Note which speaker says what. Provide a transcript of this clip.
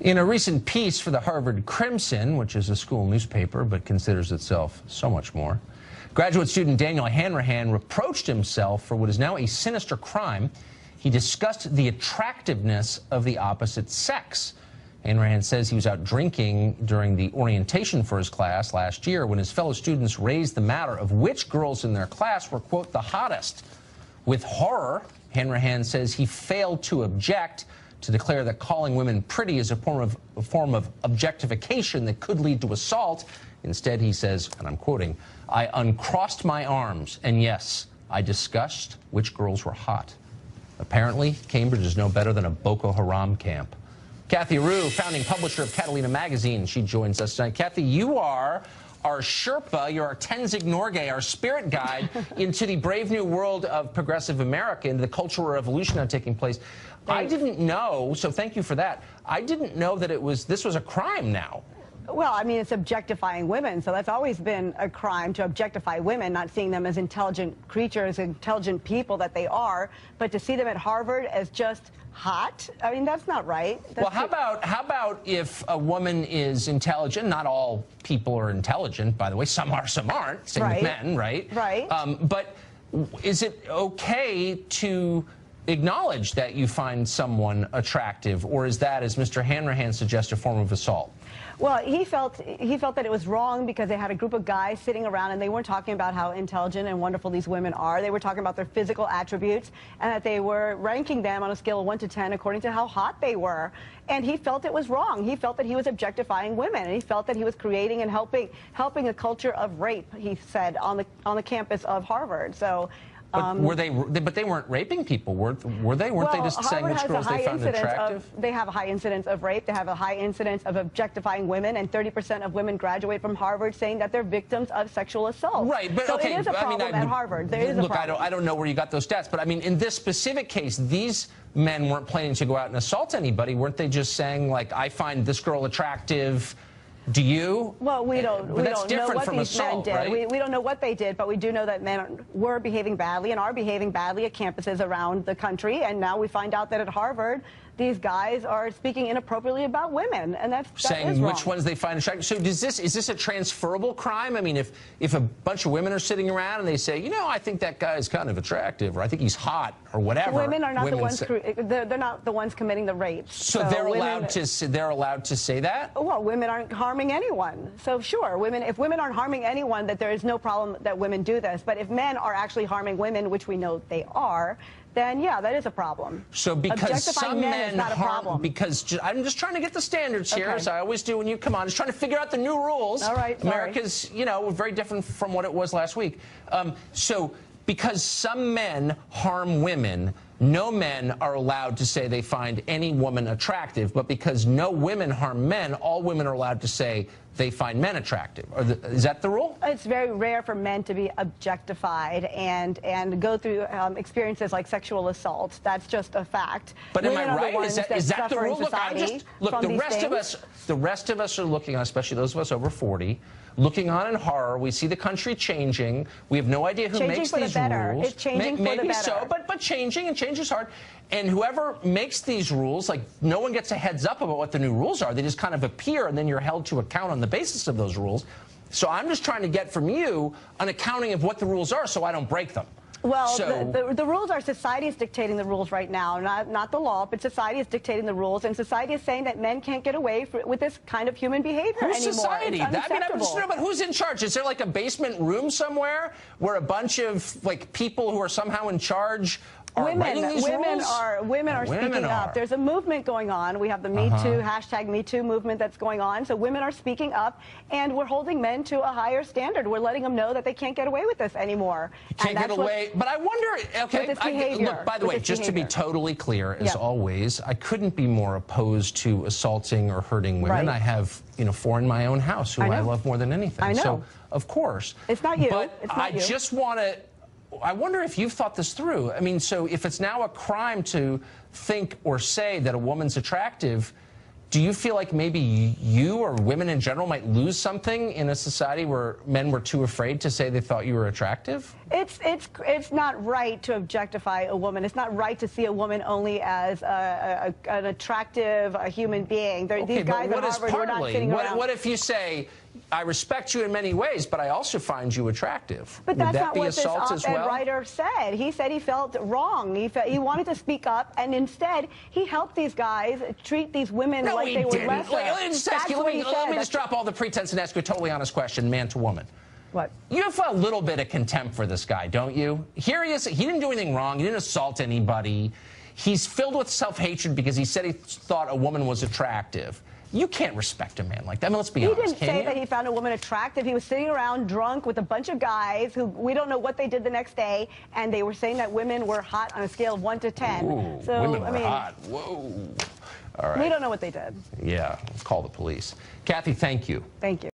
Speaker 1: In a recent piece for the Harvard Crimson, which is a school newspaper but considers itself so much more, graduate student Daniel Hanrahan reproached himself for what is now a sinister crime. He discussed the attractiveness of the opposite sex. Hanrahan says he was out drinking during the orientation for his class last year when his fellow students raised the matter of which girls in their class were, quote, the hottest. With horror, Hanrahan says he failed to object, to declare that calling women pretty is a form of objectification that could lead to assault. Instead, he says, and I'm quoting, "I uncrossed my arms, and yes, I discussed which girls were hot." Apparently, Cambridge is no better than a Boko Haram camp. Kathy Rue, founding publisher of Catalina Magazine, she joins us tonight. Kathy, you are our Sherpa, you're our Tenzing Norgay, our spirit guide into the brave new world of progressive America, into the cultural revolution that's taking place. Thanks. I didn't know, so thank you for that. I didn't know that this was a crime now.
Speaker 2: Well, I mean, it's objectifying women, so that's always been a crime, to objectify women, not seeing them as intelligent creatures, intelligent people that they are, but to see them at Harvard as just hot. I mean, that's not right.
Speaker 1: Well, how about if a woman is intelligent? Not all people are intelligent, by the way. Some are, some aren't. Same with men, right?
Speaker 2: Right.
Speaker 1: But is it okay to acknowledge that you find someone attractive, or is that, as Mr. Hanrahan suggests, a form of assault?
Speaker 2: Well, he felt that it was wrong because they had a group of guys sitting around and they weren't talking about how intelligent and wonderful these women are. They were talking about their physical attributes and that they were ranking them on a scale of 1 to 10 according to how hot they were. And he felt it was wrong. He felt that he was objectifying women, and he felt that he was creating and helping a culture of rape, he said, on the campus of Harvard. So.
Speaker 1: But they weren't raping people, were they? Weren't they just saying which girls they found attractive?
Speaker 2: They have a high incidence of rape. They have a high incidence of objectifying women, and 30% of women graduate from Harvard saying that they're victims of sexual assault.
Speaker 1: Right, but
Speaker 2: so
Speaker 1: okay,
Speaker 2: it is a problem at Harvard. There is a problem.
Speaker 1: I don't know where you got those stats, but I mean, in this specific case, these men weren't planning to go out and assault anybody. Weren't they just saying, like, I find this girl attractive? Do you?
Speaker 2: Well, we don't know what these men did.
Speaker 1: Right?
Speaker 2: We don't know what they did, but we do know that men were behaving badly and are behaving badly at campuses around the country. And now we find out that at Harvard, these guys are speaking inappropriately about women, and that is
Speaker 1: saying
Speaker 2: wrong.
Speaker 1: Which ones they find attractive. So is this a transferable crime? I mean, if a bunch of women are sitting around and they say, you know, I think that guy is kind of attractive, or I think he's hot, or whatever.
Speaker 2: Women are not the ones. They're not the ones committing the rape.
Speaker 1: So they're allowed to say that?
Speaker 2: Well, women aren't harming anyone. So sure, if women aren't harming anyone, that there is no problem that women do this. But if men are actually harming women, which we know they are, then yeah, that is a problem.
Speaker 1: So because some men
Speaker 2: harm,
Speaker 1: I'm just trying to get the standards here, as I always do when you come on. Just trying to figure out the new rules.
Speaker 2: All right, sorry.
Speaker 1: America's, very different from what it was last week. So because some men harm women, no men are allowed to say they find any woman attractive, but because no women harm men, all women are allowed to say they find men attractive. Is that the rule?
Speaker 2: It's very rare for men to be objectified and go through experiences like sexual assault. That's just a fact.
Speaker 1: But am I right? Is that the rule? Look, the rest of us are looking on, especially those of us over 40, looking on in horror. We see the country changing. We have no idea who makes these rules.
Speaker 2: It's changing for the better.
Speaker 1: Maybe so, but changing, and change is hard. And whoever makes these rules, like, no one gets a heads up about what the new rules are. They just kind of appear, and then you're held to account on the basis of those rules. So I'm just trying to get from you an accounting of what the rules are so I don't break them.
Speaker 2: Well, the rules are, society is dictating the rules right now, not the law, but society is dictating the rules, and society is saying that men can't get away with this kind of human behavior anymore.
Speaker 1: Who's society?
Speaker 2: It's unacceptable.
Speaker 1: I just know, but who's in charge? Is there like a basement room somewhere where a bunch of people who are somehow in charge
Speaker 2: Women are speaking up. There's a movement going on. We have the Me Too, hashtag Me Too movement that's going on. So women are speaking up, and we're holding men to a higher standard. We're letting them know that they can't get away with this anymore.
Speaker 1: You can't get away. But I wonder, okay, look, by the way, just to be totally clear, as always, I couldn't be more opposed to assaulting or hurting women. I have, 4 in my own house who I love more than anything.
Speaker 2: I know.
Speaker 1: So, of course.
Speaker 2: It's not you.
Speaker 1: But I wonder if you've thought this through. I mean, so if it's now a crime to think or say that a woman's attractive, Do you feel like maybe you or women in general might lose something in a society where men were too afraid to say they thought you were attractive?
Speaker 2: It's not right to objectify a woman. It's not right to see a woman only as an attractive human being.
Speaker 1: Okay,
Speaker 2: these guys at Harvard were not sitting around.
Speaker 1: What if you say, I respect you in many ways, but I also find you attractive?
Speaker 2: But that's
Speaker 1: Would that
Speaker 2: not
Speaker 1: be
Speaker 2: what this
Speaker 1: assault as
Speaker 2: op-ed
Speaker 1: well?
Speaker 2: writer said. He said he felt wrong. He wanted to speak up, and instead he helped these guys treat these women
Speaker 1: No,
Speaker 2: like
Speaker 1: he
Speaker 2: they were
Speaker 1: didn't.
Speaker 2: lesser.
Speaker 1: Let me just ask you, let me just drop all the pretense and ask you a totally honest question, man to woman.
Speaker 2: What?
Speaker 1: You have a little bit of contempt for this guy, don't you? Here he is. He didn't do anything wrong. He didn't assault anybody. He's filled with self-hatred because he said he thought a woman was attractive. You can't respect a man like that. I mean, let's be honest.
Speaker 2: He didn't say that he found a woman attractive. He was sitting around drunk with a bunch of guys who we don't know what they did the next day, and they were saying that women were hot on a scale of 1 to 10.
Speaker 1: Ooh,
Speaker 2: so,
Speaker 1: women were hot. Whoa. All right.
Speaker 2: We don't know what they did.
Speaker 1: Yeah, call the police. Kathy, thank you.
Speaker 2: Thank you.